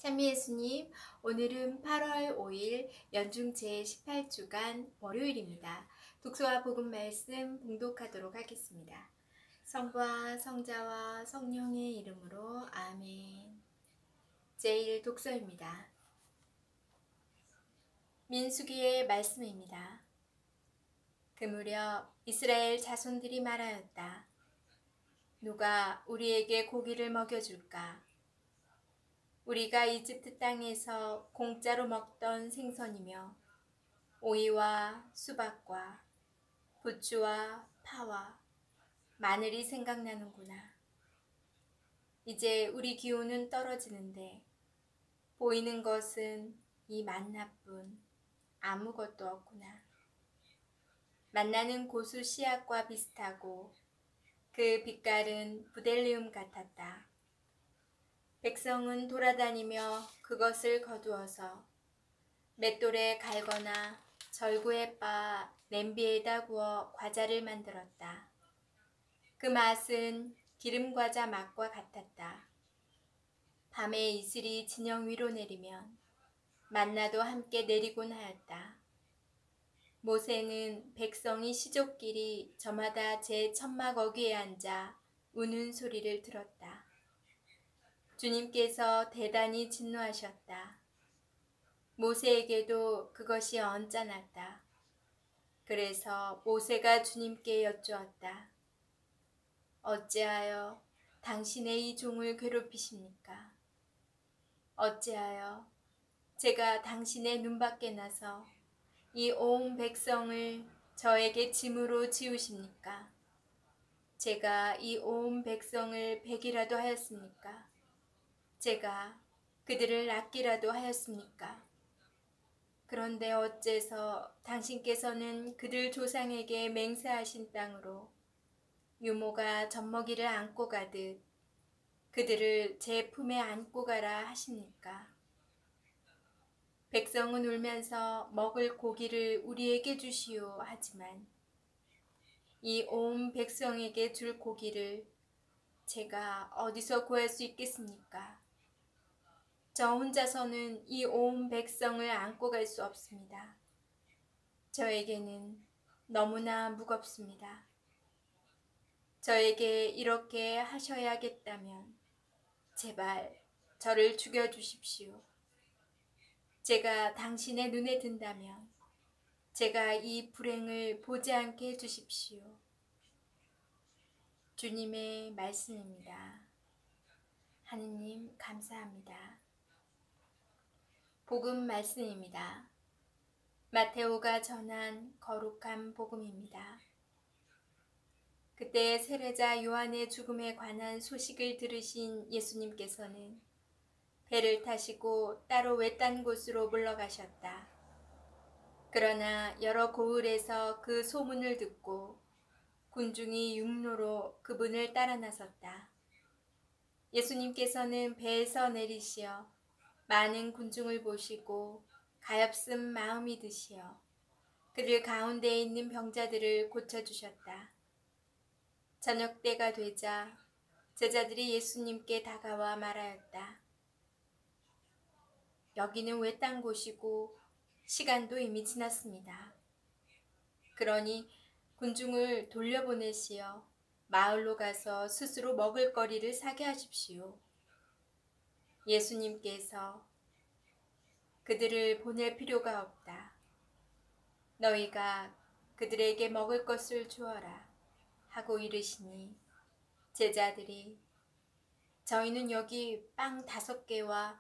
찬미 예수님, 오늘은 8월 5일 연중 제18주간 월요일입니다. 독서와 복음 말씀 봉독하도록 하겠습니다. 성부와 성자와 성령의 이름으로 아멘. 제1 독서입니다. 민수기의 말씀입니다. 그 무렵 이스라엘 자손들이 말하였다. 누가 우리에게 고기를 먹여줄까? 우리가 이집트 땅에서 공짜로 먹던 생선이며 오이와 수박과 부추와 파와 마늘이 생각나는구나. 이제 우리 기운은 떨어지는데 보이는 것은 이 만나뿐 아무것도 없구나. 만나는 고수 씨앗과 비슷하고 그 빛깔은 부델리움 같았다. 백성은 돌아다니며 그것을 거두어서 맷돌에 갈거나 절구에 빻아 냄비에다 구워 과자를 만들었다. 그 맛은 기름과자 맛과 같았다. 밤에 이슬이 진영 위로 내리면 만나도 함께 내리곤 하였다. 모세는 백성이 시족끼리 저마다 제 천막 어귀에 앉아 우는 소리를 들었다. 주님께서 대단히 진노하셨다. 모세에게도 그것이 언짢았다. 그래서 모세가 주님께 여쭈었다. 어찌하여 당신의 이 종을 괴롭히십니까? 어찌하여 제가 당신의 눈밖에 나서 이 온 백성을 저에게 짐으로 지우십니까? 제가 이 온 백성을 베기라도 하였습니까? 제가 그들을 낚기라도 하였습니까? 그런데 어째서 당신께서는 그들 조상에게 맹세하신 땅으로 유모가 젖먹이를 안고 가듯 그들을 제 품에 안고 가라 하십니까? 백성은 울면서 먹을 고기를 우리에게 주시오 하지만 이 온 백성에게 줄 고기를 제가 어디서 구할 수 있겠습니까? 저 혼자서는 이 온 백성을 안고 갈 수 없습니다. 저에게는 너무나 무겁습니다. 저에게 이렇게 하셔야겠다면 제발 저를 죽여주십시오. 제가 당신의 눈에 든다면 제가 이 불행을 보지 않게 해주십시오. 주님의 말씀입니다. 하느님 감사합니다. 복음 말씀입니다. 마테오가 전한 거룩한 복음입니다. 그때 세례자 요한의 죽음에 관한 소식을 들으신 예수님께서는 배를 타시고 따로 외딴 곳으로 물러가셨다. 그러나 여러 고을에서 그 소문을 듣고 군중이 육로로 그분을 따라 나섰다. 예수님께서는 배에서 내리시어 많은 군중을 보시고 가엾은 마음이 드시어 그들 가운데에 있는 병자들을 고쳐주셨다. 저녁 때가 되자 제자들이 예수님께 다가와 말하였다. 여기는 외딴 곳이고 시간도 이미 지났습니다. 그러니 군중을 돌려보내시어 마을로 가서 스스로 먹을 거리를 사게 하십시오. 예수님께서 그들을 보낼 필요가 없다. 너희가 그들에게 먹을 것을 주어라 하고 이르시니 제자들이 저희는 여기 빵 5개와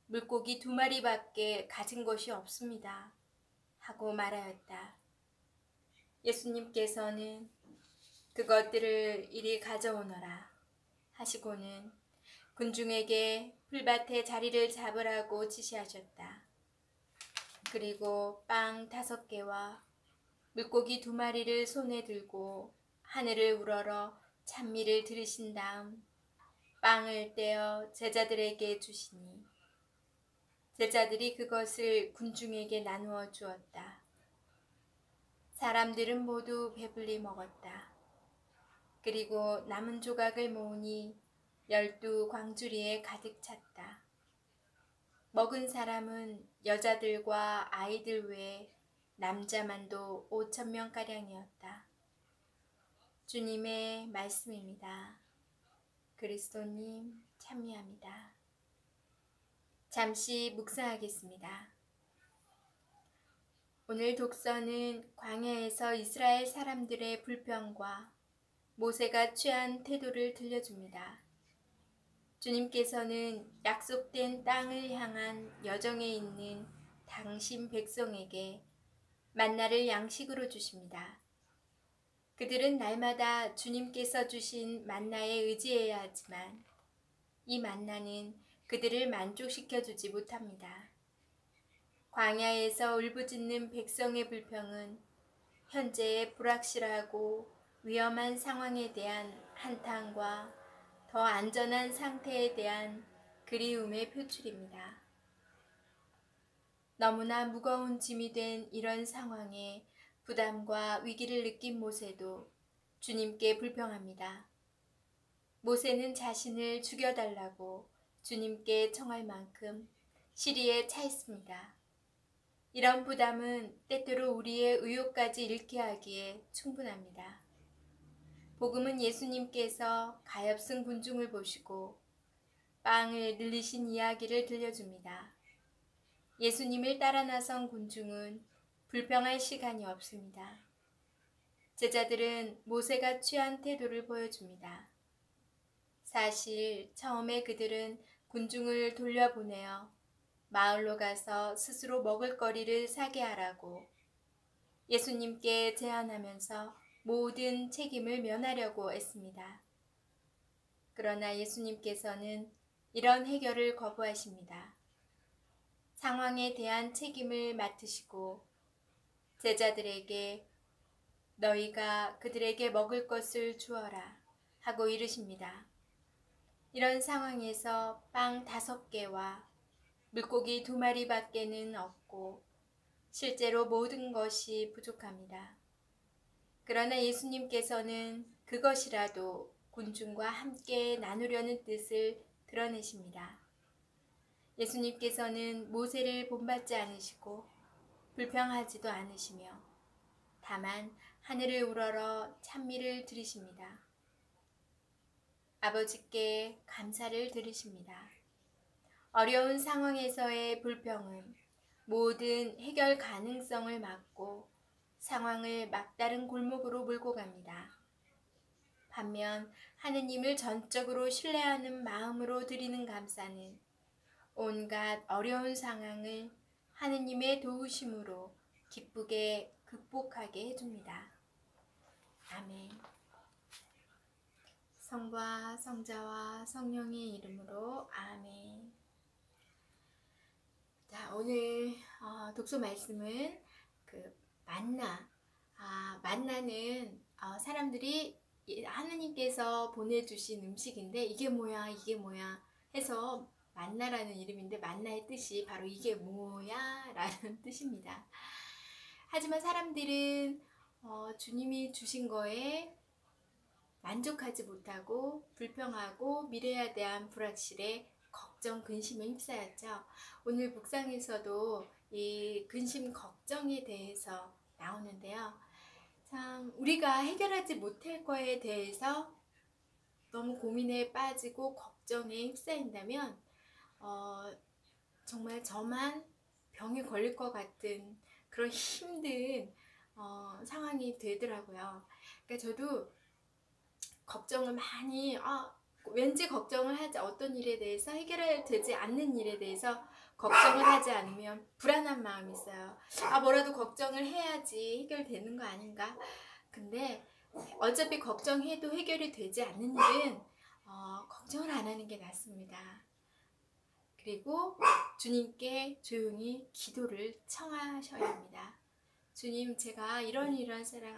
물고기 2마리밖에 가진 것이 없습니다 하고 말하였다. 예수님께서는 그것들을 이리 가져오너라 하시고는 군중에게 풀밭에 자리를 잡으라고 지시하셨다. 그리고 빵 5개와 물고기 2마리를 손에 들고 하늘을 우러러 찬미를 들으신 다음 빵을 떼어 제자들에게 주시니 제자들이 그것을 군중에게 나누어 주었다. 사람들은 모두 배불리 먹었다. 그리고 남은 조각을 모으니 12 광주리에 가득 찼다. 먹은 사람은 여자들과 아이들 외에 남자만도 5,000명가량이었다. 주님의 말씀입니다. 그리스도님 참여합니다. 잠시 묵상하겠습니다. 오늘 독서는 광야에서 이스라엘 사람들의 불평과 모세가 취한 태도를 들려줍니다. 주님께서는 약속된 땅을 향한 여정에 있는 당신 백성에게 만나를 양식으로 주십니다. 그들은 날마다 주님께서 주신 만나에 의지해야 하지만 이 만나는 그들을 만족시켜 주지 못합니다. 광야에서 울부짖는 백성의 불평은 현재의 불확실하고 위험한 상황에 대한 한탄과 더 안전한 상태에 대한 그리움의 표출입니다. 너무나 무거운 짐이 된 이런 상황에 부담과 위기를 느낀 모세도 주님께 불평합니다. 모세는 자신을 죽여달라고 주님께 청할 만큼 시리에 차 있습니다. 이런 부담은 때때로 우리의 의욕까지 잃게 하기에 충분합니다. 복음은 예수님께서 가엾은 군중을 보시고 빵을 늘리신 이야기를 들려줍니다. 예수님을 따라 나선 군중은 불평할 시간이 없습니다. 제자들은 모세가 취한 태도를 보여줍니다. 사실 처음에 그들은 군중을 돌려보내어 마을로 가서 스스로 먹을거리를 사게 하라고 예수님께 제안하면서 모든 책임을 면하려고 했습니다. 그러나 예수님께서는 이런 해결을 거부하십니다. 상황에 대한 책임을 맡으시고 제자들에게 너희가 그들에게 먹을 것을 주어라 하고 이르십니다. 이런 상황에서 빵 5개와 물고기 2마리밖에는 없고 실제로 모든 것이 부족합니다. 그러나 예수님께서는 그것이라도 군중과 함께 나누려는 뜻을 드러내십니다. 예수님께서는 모세를 본받지 않으시고 불평하지도 않으시며 다만 하늘을 우러러 찬미를 드리십니다. 아버지께 감사를 드리십니다. 어려운 상황에서의 불평은 모든 해결 가능성을 막고 상황을 막다른 골목으로 몰고 갑니다. 반면 하느님을 전적으로 신뢰하는 마음으로 드리는 감사는 온갖 어려운 상황을 하느님의 도우심으로 기쁘게 극복하게 해줍니다. 아멘. 성부와 성자와 성령의 이름으로 아멘. 자, 오늘 독서 말씀은 만나. 만나는 사람들이 하느님께서 보내주신 음식인데 이게 뭐야 해서 만나라는 이름인데 만나의 뜻이 바로 이게 뭐야 라는 뜻입니다. 하지만 사람들은 주님이 주신 거에 만족하지 못하고 불평하고 미래에 대한 불확실에 걱정, 근심에 휩싸였죠. 오늘 묵상에서도 이 근심, 걱정에 대해서 나오는데요. 참 우리가 해결하지 못할 거에 대해서 너무 고민에 빠지고 걱정에 휩싸인다면 정말 저만 병에 걸릴 것 같은 그런 힘든 상황이 되더라고요. 그러니까 저도 걱정을 많이 왠지 걱정을 하지 어떤 일에 대해서 해결되지 않는 일에 대해서 걱정을 하지 않으면 불안한 마음이 있어요. 뭐라도 걱정을 해야지 해결되는 거 아닌가? 근데 어차피 걱정해도 해결이 되지 않는 일은 걱정을 안 하는 게 낫습니다. 그리고 주님께 조용히 기도를 청하셔야 합니다. 주님, 제가 이런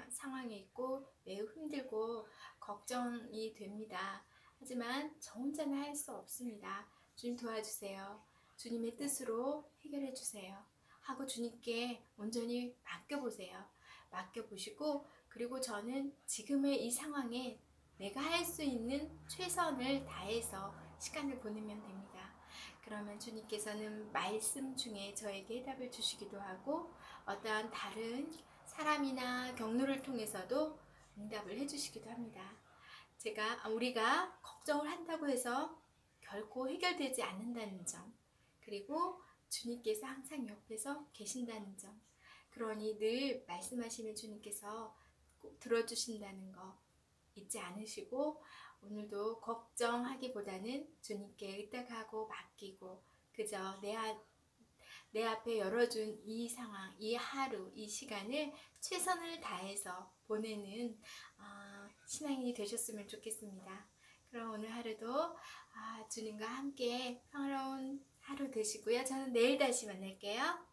상황에 있고 매우 힘들고 걱정이 됩니다. 하지만 저 혼자는 할 수 없습니다. 주님 도와주세요. 주님의 뜻으로 해결해 주세요. 하고 주님께 온전히 맡겨보세요. 맡겨보시고 그리고 저는 지금의 이 상황에 내가 할 수 있는 최선을 다해서 시간을 보내면 됩니다. 그러면 주님께서는 말씀 중에 저에게 해답을 주시기도 하고 어떠한 다른 사람이나 경로를 통해서도 응답을 해주시기도 합니다. 우리가 걱정을 한다고 해서 결코 해결되지 않는다는 점, 그리고 주님께서 항상 옆에서 계신다는 점, 그러니 늘 말씀하시는 주님께서 꼭 들어주신다는 거 잊지 않으시고 오늘도 걱정하기보다는 주님께 의탁하고 맡기고 그저 내 앞에 열어준 이 상황, 이 하루, 이 시간을 최선을 다해서 보내는 신앙인이 되셨으면 좋겠습니다. 그럼 오늘 하루도 주님과 함께 평화로운 하루 되시고요. 저는 내일 다시 만날게요.